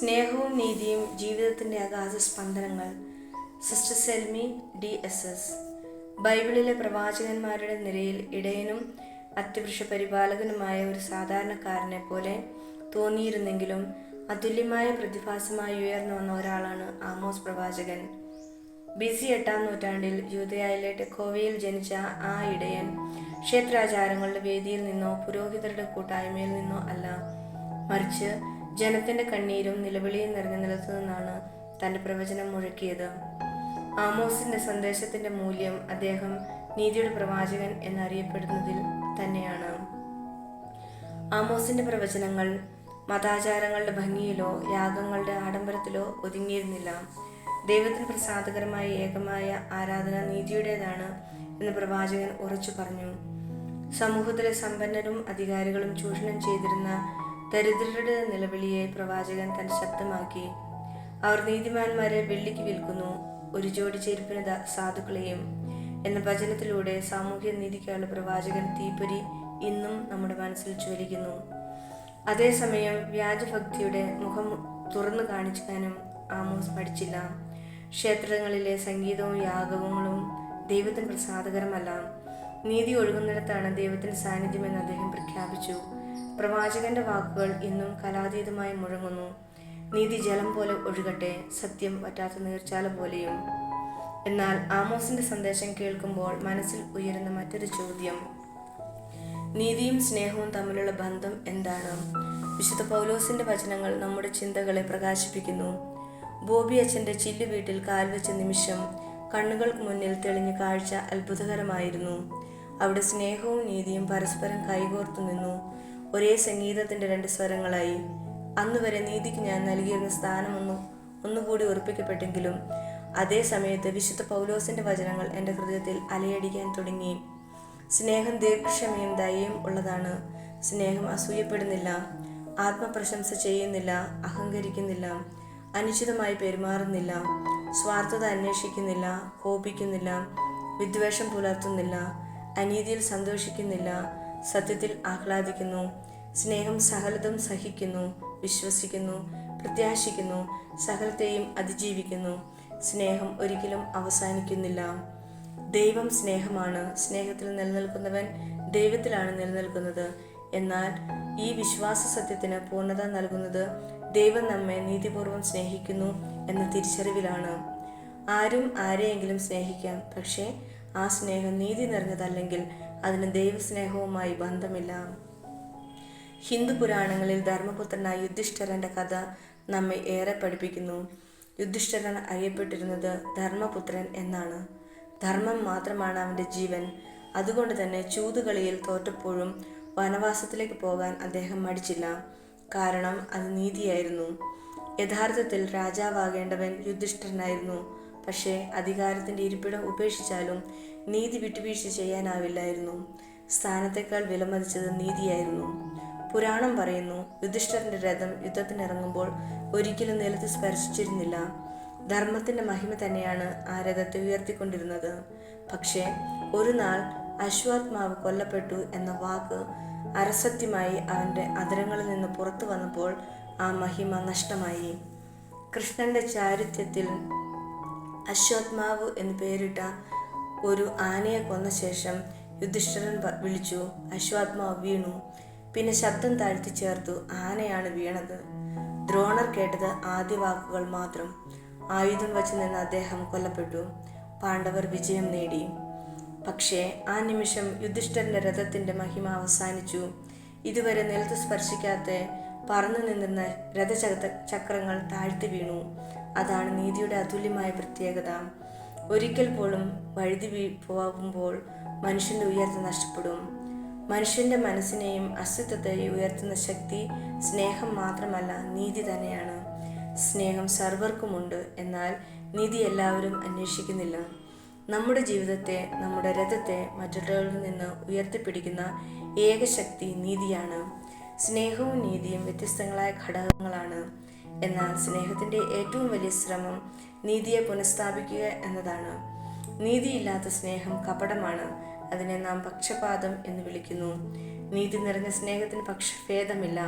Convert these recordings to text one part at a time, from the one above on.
സ്നേഹവും നീതിയും ജീവിതത്തിൻ്റെ അഗാധ സ്പന്ദനങ്ങൾ. Sister sell me DSS. ബൈബിളിലെ പ്രവാചകന്മാരുടെ നിരയിൽ ഇടയനും അത്യവൃക്ഷ പരിപാലകനുമായ ഒരു സാധാരണക്കാരനെ പോലെ തോന്നിയിരുന്നെങ്കിലും അതുല്യമായ പ്രതിഭാസമായി ഉയർന്നു വന്ന ഒരാളാണ് ആമോസ് പ്രവാചകൻ. BC 8-ാം നൂറ്റാണ്ടിൽ യൂദയായിലെ ടെക്കോവയിൽ ജനിച്ച ആ ഇടയൻ ക്ഷേത്രാചാരങ്ങളുടെ വേദിയിൽ നിന്നോ പുരോഹിതരുടെ കൂട്ടായ്മയിൽ നിന്നോ അല്ല, മറിച്ച് ജനത്തിന്റെ കണ്ണീരും നിലവിളിയും നിറഞ്ഞ നിലത്തു നിന്നാണ് തന്റെ പ്രവചനം മുഴക്കിയത്. ആമോസിന്റെ സന്ദേശത്തിന്റെ മൂല്യം അദ്ദേഹം നീതിയുടെ പ്രവാചകൻ എന്നറിയപ്പെടുന്നതിൽ തന്നെയാണ്. ആമോസിന്റെ പ്രവചനങ്ങൾ മതാചാരങ്ങളുടെ ഭംഗിയിലോ യാഗങ്ങളുടെ ആഡംബരത്തിലോ ഒതുങ്ങിയിരുന്നില്ല. ദൈവത്തിന് പ്രസാദകരമായ ഏകമായ ആരാധന നീതിയുടേതാണ് എന്ന് പ്രവാചകൻ ഉറച്ചു പറഞ്ഞു. സമൂഹത്തിലെ സമ്പന്നരും അധികാരികളും ചൂഷണം ചെയ്തിരുന്ന ദരിദ്രരുടെ നിലവിളിയെ പ്രവാചകൻ തന്റെ ശബ്ദമാക്കി. അവർ നീതിമാന്മാരെ വെള്ളിക്ക് വിൽക്കുന്നു, ഒരു ജോഡി ചെരുപ്പിന് സാധുക്കളെയും എന്ന വചനത്തിലൂടെ സാമൂഹ്യ നീതിക്കായുള്ള പ്രവാചകൻ തീപ്പൊരി ഇന്നും നമ്മുടെ മനസ്സിൽ ജ്വലിക്കുന്നു. അതേസമയം വ്യാജഭക്തിയുടെ മുഖം തുറന്നു കാണിക്കാനും ആമോസ് പഠിച്ചില്ല. ക്ഷേത്രങ്ങളിലെ സംഗീതവും യാഗങ്ങളും ദൈവത്തിന് പ്രസാദകരമല്ല. നീതി ഒഴുകുന്നിടത്താണ് ദൈവത്തിന്റെ സാന്നിധ്യമെന്ന് അദ്ദേഹം പ്രഖ്യാപിച്ചു. പ്രവാചകന്റെ വാക്കുകൾ ഇന്നും കലാതീതമായി മുഴങ്ങുന്നു. നീതി ജലം പോലെ ഒഴുകട്ടെ, സത്യം വറ്റാത്ത നീർച്ചാല പോലെയും. എന്നാൽ ആമോസിന്റെ സന്ദേശം കേൾക്കുമ്പോൾ മനസ്സിൽ ഉയരുന്ന മറ്റൊരു ചോദ്യം: നീതിയും സ്നേഹവും തമ്മിലുള്ള ബന്ധം എന്താണ്? വിശുദ്ധ പൗലോസിന്റെ വചനങ്ങൾ നമ്മുടെ ചിന്തകളെ പ്രകാശിപ്പിക്കുന്നു. ബോബി അച്ഛന്റെ ചില്ലു വീട്ടിൽ കാൽവെച്ച നിമിഷം കണ്ണുകൾക്ക് മുന്നിൽ തെളിഞ്ഞ കാഴ്ച അത്ഭുതകരമായിരുന്നു. അവിടെ സ്നേഹവും നീതിയും പരസ്പരം കൈകോർത്തു നിന്നു, ഒരേ സംഗീതത്തിന്റെ രണ്ട് സ്വരങ്ങളായി. അന്നുവരെ നീതിക്ക് ഞാൻ നൽകിയിരുന്ന സ്ഥാനം ഒന്നുകൂടി ഉറപ്പിക്കപ്പെട്ടെങ്കിലും അതേ സമയത്ത് വിശുദ്ധ പൗലോസിന്റെ വചനങ്ങൾ എൻ്റെ ഹൃദയത്തിൽ അലയടിക്കാൻ തുടങ്ങി. സ്നേഹം ദീർഘക്ഷമയും ദയയും ഉള്ളതാണ്. സ്നേഹം അസൂയപ്പെടുന്നില്ല, ആത്മപ്രശംസ ചെയ്യുന്നില്ല, അഹങ്കരിക്കുന്നില്ല, അനുചിതമായി പെരുമാറുന്നില്ല, സ്വാർത്ഥത അന്വേഷിക്കുന്നില്ല, കോപിക്കുന്നില്ല, വിദ്വേഷം പുലർത്തുന്നില്ല, അനീതിയിൽ സന്തോഷിക്കുന്നില്ല, സത്യത്തിൽ ആഹ്ലാദിക്കുന്നു. സ്നേഹം സകലതും സഹിക്കുന്നു, വിശ്വസിക്കുന്നു, പ്രത്യാശിക്കുന്നു, സകലത്തെയും അതിജീവിക്കുന്നു. സ്നേഹം ഒരിക്കലും അവസാനിക്കുന്നില്ല. ദൈവം സ്നേഹമാണ്. സ്നേഹത്തിൽ നിലനിൽക്കുന്നവൻ ദൈവത്തിലാണ് നിലനിൽക്കുന്നത്. എന്നാൽ ഈ വിശ്വാസ സത്യത്തിന് പൂർണ്ണത നൽകുന്നത് ദൈവം നമ്മെ നീതിപൂർവം സ്നേഹിക്കുന്നു എന്ന തിരിച്ചറിവിലാണ്. ആരും ആരെയെങ്കിലും സ്നേഹിക്കാം, പക്ഷേ ആ സ്നേഹം നീതി നിറഞ്ഞതല്ലെങ്കിൽ അതിന് ദൈവസ്നേഹവുമായി ബന്ധമില്ല. ഹിന്ദു പുരാണങ്ങളിൽ ധർമ്മപുത്രനായ യുധിഷ്ഠിരന്റെ കഥ നമ്മെ ഏറെ പഠിപ്പിക്കുന്നു. യുധിഷ്ഠിരൻ അറിയപ്പെട്ടിരുന്നത് ധർമ്മപുത്രൻ എന്നാണ്. ധർമ്മം മാത്രമാണ് അവന്റെ ജീവൻ. അതുകൊണ്ട് തന്നെ ചൂതുകളിയിൽ തോറ്റപ്പോഴും വനവാസത്തിലേക്ക് പോകാൻ അദ്ദേഹം മടിച്ചില്ല. കാരണം അത് നീതിയായിരുന്നു. യഥാർത്ഥത്തിൽ രാജാവാകേണ്ടവൻ യുധിഷ്ഠിരനായിരുന്നു. പക്ഷേ അധികാരത്തിന്റെ ഇരിപ്പിടം ഉപേക്ഷിച്ചാലും നീതി വിട്ടുവീഴ്ച ചെയ്യാനാവില്ലായിരുന്നു. സ്ഥാനത്തേക്കാൾ വിലമതിച്ചത് നീതിയായിരുന്നു. പുരാണം പറയുന്നു, യുധിഷ്ഠിരന്റെ രഥം യുദ്ധത്തിനിറങ്ങുമ്പോൾ ഒരിക്കലും നിലത്ത് സ്പർശിച്ചിരുന്നില്ല. ധർമ്മത്തിന്റെ മഹിമ തന്നെയാണ് ആ രഥത്തെ ഉയർത്തിക്കൊണ്ടിരുന്നത്. പക്ഷേ ഒരു നാൾ അശ്വത്ഥാമാവ് കൊല്ലപ്പെട്ടു എന്ന വാക്ക് അരസത്യമായി അവന്റെ അധരങ്ങളിൽ നിന്ന് പുറത്തു വന്നപ്പോൾ ആ മഹിമ നഷ്ടമായി. കൃഷ്ണന്റെ ചാരിത്യത്തിൽ അശ്വത്ഥാമാവ് എന്ന് പേരിട്ട ഒരു ആനയെ കൊന്ന ശേഷം യുധിഷ്ഠിരൻ വിളിച്ചു, അശ്വത്ഥാമാവ് വീണു. പിന്നെ ശബ്ദം താഴ്ത്തി ചേർത്തു, ആനയാണ് വീണത്. ദ്രോണർ കേട്ടത് ആദ്യ വാക്കുകൾ മാത്രം. ആയുധം വച്ച് നിന്ന് അദ്ദേഹം കൊല്ലപ്പെട്ടു. പാണ്ഡവർ വിജയം നേടി. പക്ഷേ ആ നിമിഷം യുധിഷ്ഠിരന്റെ രഥത്തിന്റെ മഹിമ അവസാനിച്ചു. ഇതുവരെ നിലത്ത് സ്പർശിക്കാത്ത പറന്നു നിന്നിരുന്ന രഥചക്രങ്ങൾ താഴ്ത്തി വീണു. അതാണ് നീതിയുടെ അതുല്യമായ പ്രത്യേകത. ഒരിക്കൽ പോലും വഴുതി പോകുമ്പോൾ മനുഷ്യന്റെ ഉയർച്ച നഷ്ടപ്പെടും. മനുഷ്യന്റെ മനസ്സിനെയും അസ്തിത്വത്തെയും ഉയർത്തുന്ന ശക്തി സ്നേഹം മാത്രമല്ല, നീതി തന്നെയാണ്. സ്നേഹം സർവർക്കുമുണ്ട്, എന്നാൽ നീതി എല്ലാവരും അന്വേഷിക്കുന്നില്ല. നമ്മുടെ ജീവിതത്തെ, നമ്മുടെ രഥത്തെ മറ്റുള്ളവരിൽ നിന്ന് ഉയർത്തിപ്പിടിക്കുന്ന ഏക ശക്തി നീതിയാണ്. സ്നേഹവും നീതിയും വ്യത്യസ്തങ്ങളായ ഘടകങ്ങളാണ്. എന്നാൽ സ്നേഹത്തിന്റെ ഏറ്റവും വലിയ ശ്രമം നീതിയെ പുനഃസ്ഥാപിക്കുക എന്നതാണ്. നീതിയില്ലാത്ത സ്നേഹം കപടമാണ്. അതിനെ നാം പക്ഷപാതം എന്ന് വിളിക്കുന്നു. നീതി നിറഞ്ഞ സ്നേഹത്തിന് പക്ഷഭേദമില്ല.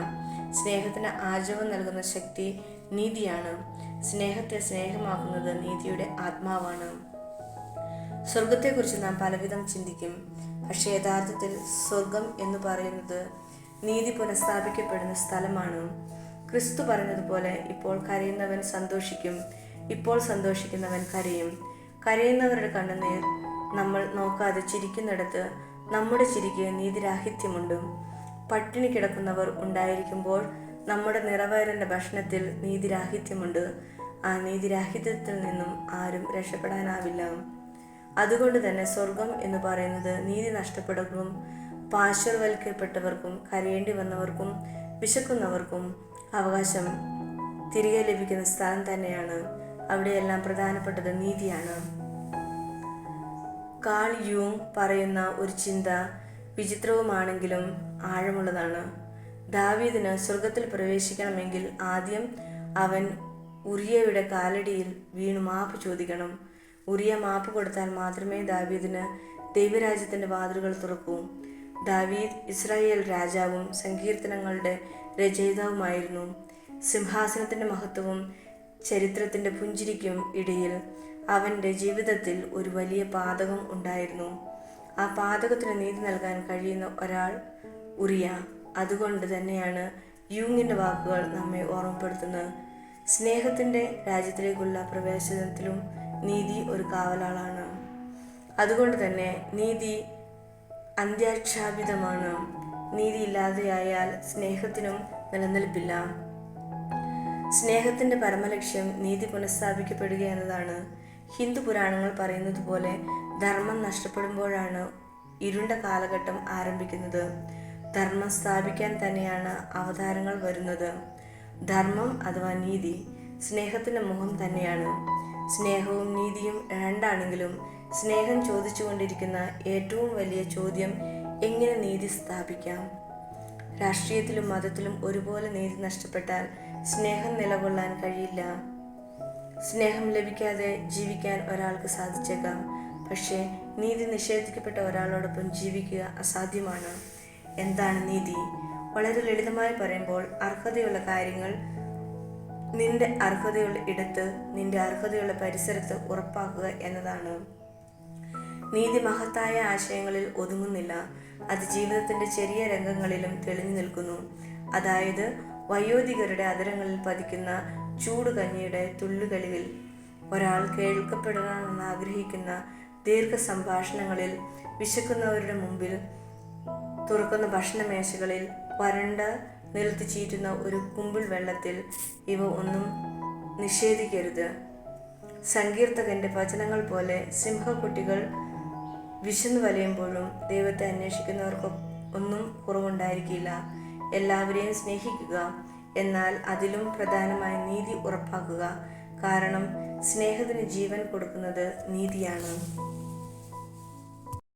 സ്നേഹത്തിന് ആർജവം നൽകുന്ന ശക്തി നീതിയാണ്. സ്നേഹത്തെ സ്നേഹമാക്കുന്നത് നീതിയുടെ ആത്മാവാണ്. സ്വർഗത്തെക്കുറിച്ച് നാം പലവിധം ചിന്തിക്കും. പക്ഷേ യഥാർത്ഥത്തിൽ സ്വർഗം എന്ന് പറയുന്നത് നീതി പുനഃസ്ഥാപിക്കപ്പെടുന്ന സ്ഥലമാണ്. ക്രിസ്തു പറഞ്ഞതുപോലെ, ഇപ്പോൾ കരയുന്നവൻ സന്തോഷിക്കും, ഇപ്പോൾ സന്തോഷിക്കുന്നവൻ കരയും. കരയുന്നവരുടെ കണ്ണുനീർ നമ്മൾ നോക്കാതെ ചിരിക്കുന്നിടത്ത് നമ്മുടെ ചിരിക്ക് നീതിരാഹിത്യമുണ്ട്. പട്ടിണി കിടക്കുന്നവർ ഉണ്ടായിരിക്കുമ്പോൾ നമ്മുടെ നിറവയറിൻ്റെ ഭക്ഷണത്തിൽ നീതിരാഹിത്യമുണ്ട്. ആ നീതിരാഹിത്യത്തിൽ നിന്നും ആരും രക്ഷപ്പെടാനാവില്ല. അതുകൊണ്ട് തന്നെ സ്വർഗം എന്ന് പറയുന്നത് നീതി നഷ്ടപ്പെടുകയും പാർശ്വവൽക്കരിക്കപ്പെട്ടവർക്കും കരയേണ്ടി വന്നവർക്കും വിശക്കുന്നവർക്കും അവകാശം തിരികെ ലഭിക്കുന്ന സ്ഥലം തന്നെയാണ്. അവിടെയെല്ലാം പ്രധാനപ്പെട്ടത് നീതിയാണ്. കാൾ യൂങ് പറയുന്ന ഒരു ചിന്ത വിചിത്രവുമാണെങ്കിലും ആഴമുള്ളതാണ്. ദാവീദിന് സ്വർഗത്തിൽ പ്രവേശിക്കണമെങ്കിൽ ആദ്യം അവൻ ഉറിയയുടെ കാലടിയിൽ വീണു മാപ്പ് ചോദിക്കണം. ഉറിയ മാപ്പ് കൊടുത്താൽ മാത്രമേ ദാവീദിന് ദൈവരാജ്യത്തിൻ്റെ വാതിലുകൾ തുറക്കൂ. ദാവീദ് ഇസ്രായേൽ രാജാവും സങ്കീർത്തനങ്ങളുടെ രചയിതാവുമായിരുന്നു. സിംഹാസനത്തിൻ്റെ മഹത്വവും ചരിത്രത്തിൻ്റെ പുഞ്ചിരിക്കും ഇടയിൽ അവൻ്റെ ജീവിതത്തിൽ ഒരു വലിയ പാതകം ഉണ്ടായിരുന്നു. ആ പാതകത്തിന് നീതി നൽകാൻ കഴിയുന്ന ഒരാൾ ഉറിയ. അതുകൊണ്ട് തന്നെയാണ് യൂങ്ങിൻ്റെ വാക്കുകൾ നമ്മെ ഓർമ്മപ്പെടുത്തുന്നത്. സ്നേഹത്തിൻ്റെ രാജ്യത്തിലേക്കുള്ള പ്രവേശനത്തിലും നീതി ഒരു കാവലാളാണ്. അതുകൊണ്ട് തന്നെ നീതി അന്ത്യാക്ഷാപിതമാണ്. നീതി ഇല്ലാതെയായാൽ സ്നേഹത്തിനും നിലനിൽപ്പില്ല. സ്നേഹത്തിൻ്റെ പരമലക്ഷ്യം നീതി പുനഃസ്ഥാപിക്കപ്പെടുക എന്നതാണ്. ഹിന്ദു പുരാണങ്ങൾ പറയുന്നത് പോലെ ധർമ്മം നഷ്ടപ്പെടുമ്പോഴാണ് ഇരുണ്ട കാലഘട്ടം ആരംഭിക്കുന്നത്. ധർമ്മം സ്ഥാപിക്കാൻ തന്നെയാണ് അവതാരങ്ങൾ വരുന്നത്. ധർമ്മം അഥവാ നീതി സ്നേഹത്തിൻ്റെ മുഖം തന്നെയാണ്. സ്നേഹവും നീതിയും രണ്ടാണെങ്കിലും സ്നേഹം ചോദിച്ചുകൊണ്ടിരിക്കുന്ന ഏറ്റവും വലിയ ചോദ്യം, എങ്ങനെ നീതി സ്ഥാപിക്കാം? രാഷ്ട്രീയത്തിലും മതത്തിലും ഒരുപോലെ നീതി നഷ്ടപ്പെട്ടാൽ സ്നേഹം നിലകൊള്ളാൻ കഴിയില്ല. സ്നേഹം ലഭിക്കാതെ ജീവിക്കാൻ ഒരാൾക്ക് സാധിച്ചേക്കാം, പക്ഷേ നീതി നിഷേധിക്കപ്പെട്ട ഒരാളോടൊപ്പം ജീവിക്കുക അസാധ്യമാണ്. എന്താണ് നീതി? വളരെ ലളിതമായി പറയുമ്പോൾ അർഹതയുള്ള കാര്യങ്ങൾ നിന്റെ അർഹതയുള്ള ഇടത്ത്, നിന്റെ അർഹതയുള്ള പരിസരത്ത് ഉറപ്പാക്കുക എന്നതാണ്. നീതി മഹത്തായ ആശയങ്ങളിൽ ഒതുങ്ങുന്നില്ല. അത് ജീവിതത്തിൻ്റെ ചെറിയ രംഗങ്ങളിലും തെളിഞ്ഞു നിൽക്കുന്നു. അതായത് വയോധികരുടെ അധരങ്ങളിൽ പതിക്കുന്ന ചൂടുകഞ്ഞിയുടെ തുള്ളുകളിൽ, ഒരാൾ കേൾക്കപ്പെടണമെന്ന് ആഗ്രഹിക്കുന്ന ദീർഘ സംഭാഷണങ്ങളിൽ, വിശക്കുന്നവരുടെ മുമ്പിൽ തുറക്കുന്ന ഭക്ഷണമേശകളിൽ, വരണ്ട നിലത്ത് ചീറ്റുന്ന ഒരു കുമ്പിൾ വെള്ളത്തിൽ. ഇവ ഒന്നും നിഷേധിക്കരുത്. സങ്കീർത്തകന്റെ വചനങ്ങൾ പോലെ സിംഹക്കുട്ടികൾ വിശന്നു വലയുമ്പോഴും ദൈവത്തെ അന്വേഷിക്കുന്നവർക്ക് ഒന്നും കുറവുണ്ടായിരിക്കില്ല. എല്ലാവരെയും സ്നേഹിക്കുക, എന്നാൽ അതിലും പ്രധാനമായി നീതി ഉറപ്പാക്കുക. കാരണം സ്നേഹത്തിന് ജീവൻ കൊടുക്കുന്നത് നീതിയാണ്.